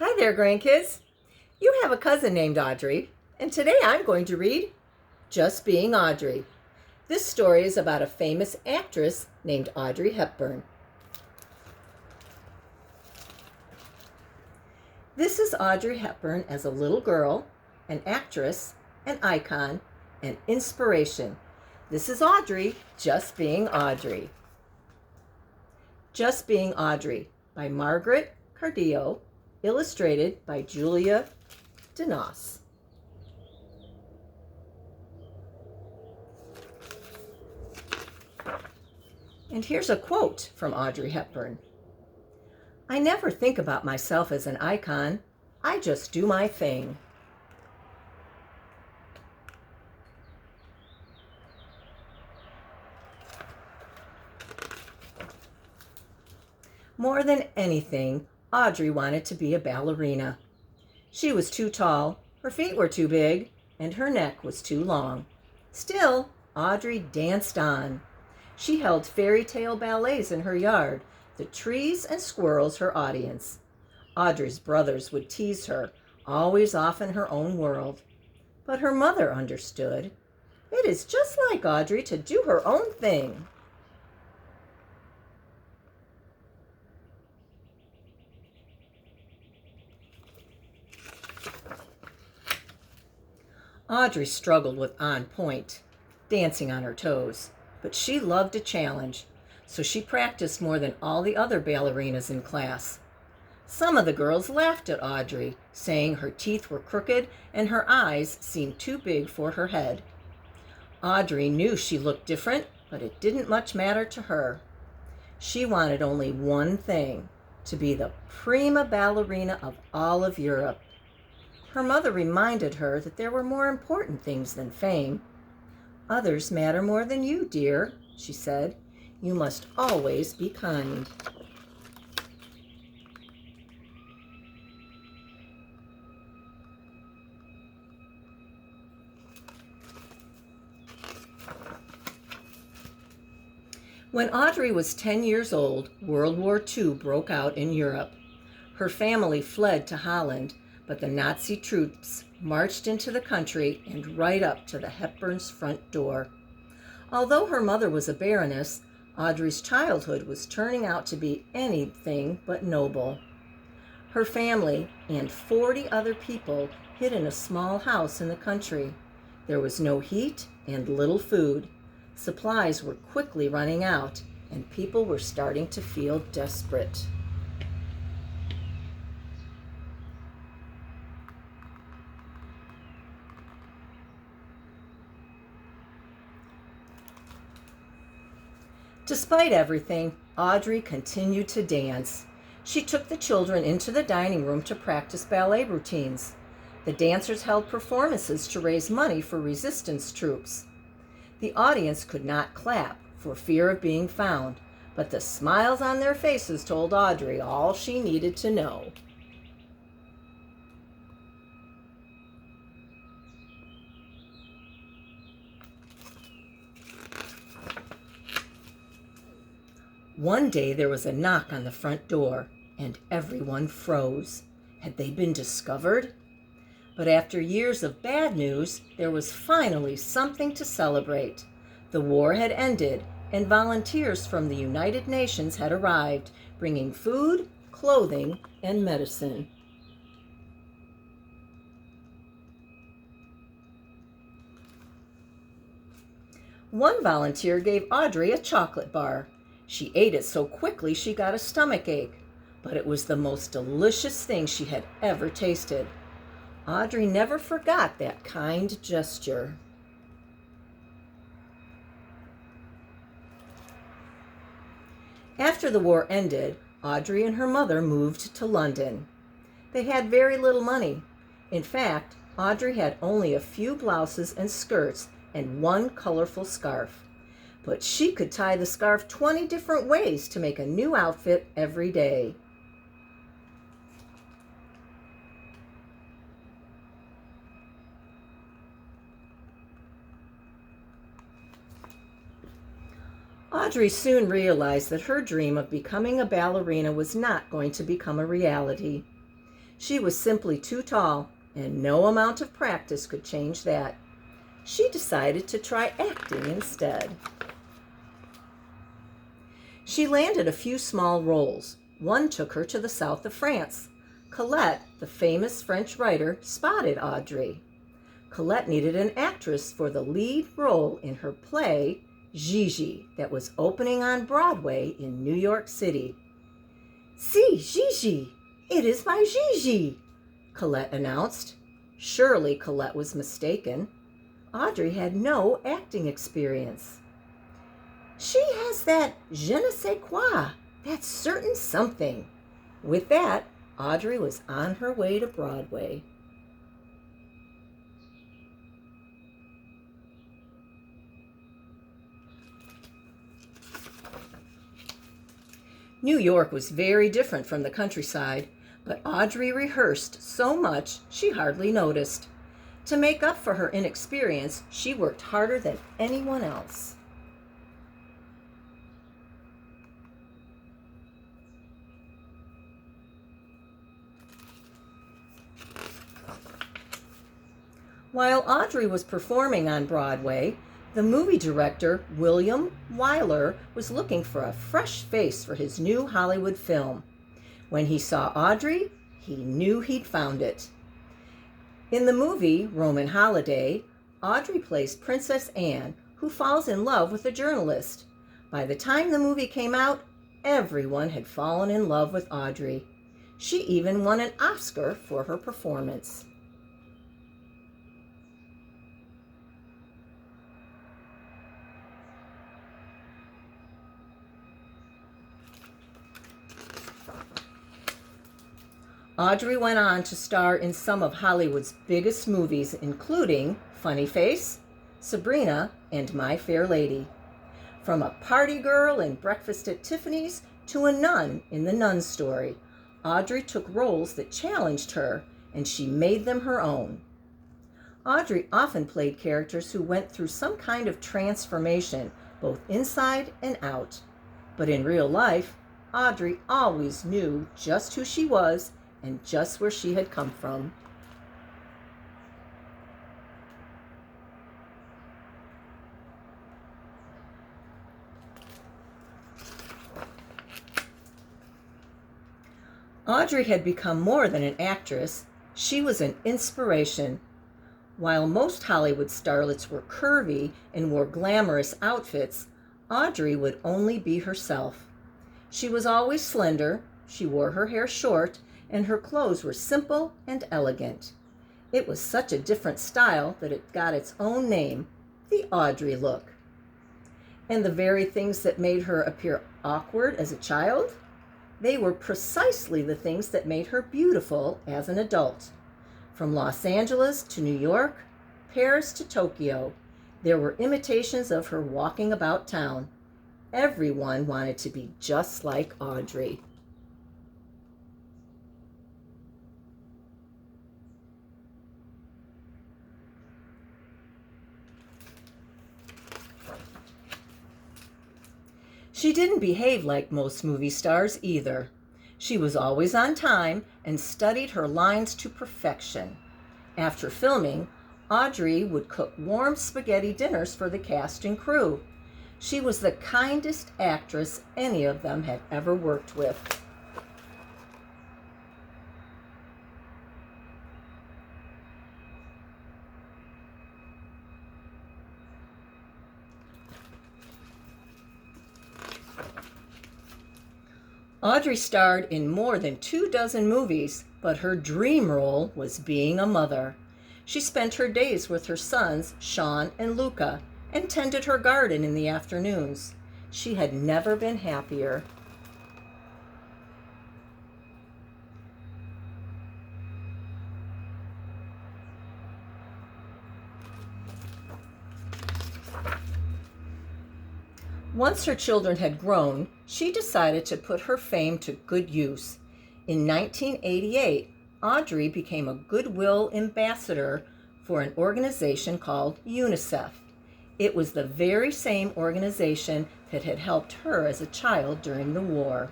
Hi there, grandkids. You have a cousin named Audrey, and today I'm going to read Just Being Audrey. This story is about a famous actress named Audrey Hepburn. This is Audrey Hepburn as a little girl, an actress, an icon, an inspiration. This is Audrey just being Audrey. Just Being Audrey by Margaret Cardillo, illustrated by Julia Denos. And here's a quote from Audrey Hepburn. "I never think about myself as an icon. I just do my thing." More than anything, Audrey wanted to be a ballerina. She was too tall, her feet were too big, and her neck was too long. Still, Audrey danced on. She held fairy tale ballets in her yard, the trees and squirrels her audience. Audrey's brothers would tease her, always off in her own world. But her mother understood. It is just like Audrey to do her own thing. Audrey struggled with on point, dancing on her toes, but she loved a challenge, so she practiced more than all the other ballerinas in class. Some of the girls laughed at Audrey, saying her teeth were crooked and her eyes seemed too big for her head. Audrey knew she looked different, but it didn't much matter to her. She wanted only one thing, to be the prima ballerina of all of Europe. Her mother reminded her that there were more important things than fame. "Others matter more than you, dear," she said. "You must always be kind." When Audrey was 10 years old, World War II broke out in Europe. Her family fled to Holland, but the Nazi troops marched into the country and right up to the Hepburns' front door. Although her mother was a baroness, Audrey's childhood was turning out to be anything but noble. Her family and 40 other people hid in a small house in the country. There was no heat and little food. Supplies were quickly running out, and people were starting to feel desperate. Despite everything, Audrey continued to dance. She took the children into the dining room to practice ballet routines. The dancers held performances to raise money for resistance troops. The audience could not clap for fear of being found, but the smiles on their faces told Audrey all she needed to know. One day there was a knock on the front door, and everyone froze. Had they been discovered? But after years of bad news, there was finally something to celebrate. The war had ended, and volunteers from the United Nations had arrived, bringing food, clothing, and medicine. One volunteer gave Audrey a chocolate bar. She ate it so quickly she got a stomach ache, but it was the most delicious thing she had ever tasted. Audrey never forgot that kind gesture. After the war ended, Audrey and her mother moved to London. They had very little money. In fact, Audrey had only a few blouses and skirts and one colorful scarf. But she could tie the scarf 20 different ways to make a new outfit every day. Audrey soon realized that her dream of becoming a ballerina was not going to become a reality. She was simply too tall, and no amount of practice could change that. She decided to try acting instead. She landed a few small roles. One took her to the south of France. Colette, the famous French writer, spotted Audrey. Colette needed an actress for the lead role in her play, Gigi, that was opening on Broadway in New York City. "See, Gigi! It is my Gigi!" Colette announced. Surely Colette was mistaken. Audrey had no acting experience. "She has that je ne sais quoi, that certain something." With that, Audrey was on her way to Broadway. New York was very different from the countryside, but Audrey rehearsed so much she hardly noticed. To make up for her inexperience, she worked harder than anyone else. While Audrey was performing on Broadway, the movie director, William Wyler, was looking for a fresh face for his new Hollywood film. When he saw Audrey, he knew he'd found it. In the movie Roman Holiday, Audrey plays Princess Anne, who falls in love with a journalist. By the time the movie came out, everyone had fallen in love with Audrey. She even won an Oscar for her performance. Audrey went on to star in some of Hollywood's biggest movies, including Funny Face, Sabrina, and My Fair Lady. From a party girl in Breakfast at Tiffany's to a nun in The Nun Story, Audrey took roles that challenged her, and she made them her own. Audrey often played characters who went through some kind of transformation, both inside and out. But in real life, Audrey always knew just who she was and just where she had come from. Audrey had become more than an actress. She was an inspiration. While most Hollywood starlets were curvy and wore glamorous outfits, Audrey would only be herself. She was always slender, she wore her hair short, and her clothes were simple and elegant. It was such a different style that it got its own name, the Audrey look. And the very things that made her appear awkward as a child, they were precisely the things that made her beautiful as an adult. From Los Angeles to New York, Paris to Tokyo, there were imitations of her walking about town. Everyone wanted to be just like Audrey. She didn't behave like most movie stars either. She was always on time and studied her lines to perfection. After filming, Audrey would cook warm spaghetti dinners for the cast and crew. She was the kindest actress any of them had ever worked with. Audrey starred in more than 24 movies, but her dream role was being a mother. She spent her days with her sons, Sean and Luca, and tended her garden in the afternoons. She had never been happier. Once her children had grown, she decided to put her fame to good use. In 1988, Audrey became a Goodwill ambassador for an organization called UNICEF. It was the very same organization that had helped her as a child during the war.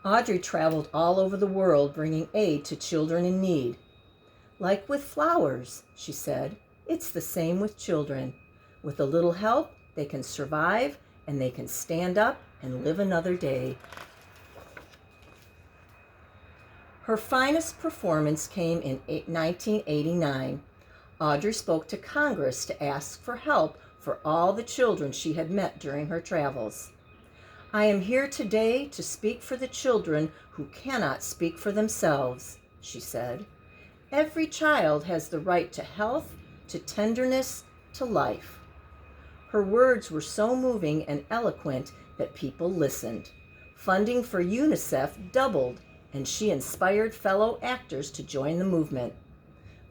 Audrey traveled all over the world bringing aid to children in need. Like with flowers, she said, it's the same with children. With a little help, they can survive and they can stand up and live another day. Her finest performance came in 1989. Audrey spoke to Congress to ask for help for all the children she had met during her travels. I am here today to speak for the children who cannot speak for themselves, she said. Every child has the right to health, to tenderness, to life. Her words were so moving and eloquent that people listened. Funding for UNICEF doubled, and she inspired fellow actors to join the movement.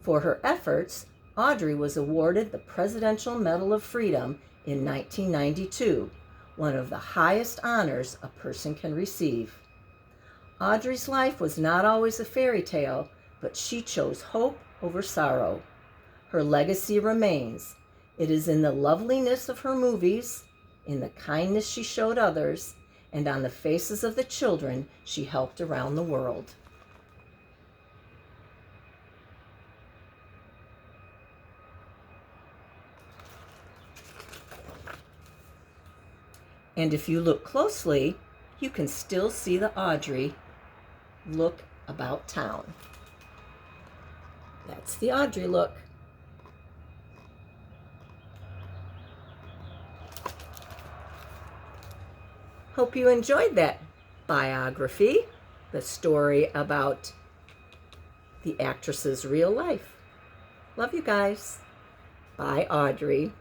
For her efforts, Audrey was awarded the Presidential Medal of Freedom in 1992, one of the highest honors a person can receive. Audrey's life was not always a fairy tale, but she chose hope over sorrow. Her legacy remains. It is in the loveliness of her movies, in the kindness she showed others, and on the faces of the children she helped around the world. And if you look closely, you can still see the Audrey look about town. That's the Audrey look. Hope you enjoyed that biography, the story about the actress's real life. Love you guys. Bye, Audrey.